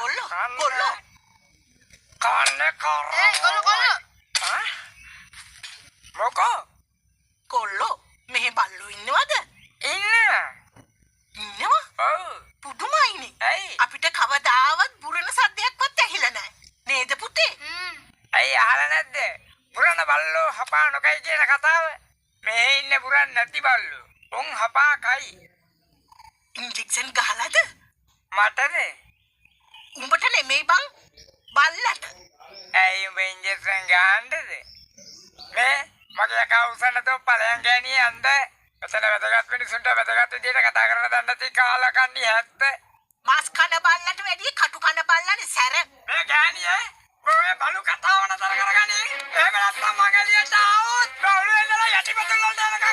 කොල්ලෝ කොල්ලෝ කන්නේ කර කොල්ලෝ මොකෝ කොල්ලෝ මෙහෙ බල්ලෝ ඉන්නවද ඉන්නවා ඔව් පුදුමයිනේ ඇයි අපිට කවදාවත් බුරණ සද්දයක්වත් ඇහිලා නැහැ නේද පුතේ ඇයි අහලා නැද්ද පුරණ බල්ලෝ හපා නොකයි කියන කතාව මේ ඉන්නේ පුරන් නැති බල්ලෝ උන් හපා කයි ඉන්ජෙක්ෂන් ගහලාද මටද උඹට නෙමෙයි බං බල්ලට ඇයි උඹ ඉන්ජෙක්ෂන් ගන්නද මේ මගේ කවුසන තෝ ඵලයන් ගෑණියේ අන්ද එතන වැදගත් මිනිසුන්ට වැදගත් විදියට කතා කරන දන්න නැති කාලා කන්නේ 70 මාස් කන බල්ලට වැඩිය කටු කන බල්ලනේ සැර මේ ගෑණියේ ඔය බලු කතාව නතර කරගනි එහෙම නැත්නම් මගේ එළියට ආවොත් බවුල ඉඳලා යටිපතුල් වලට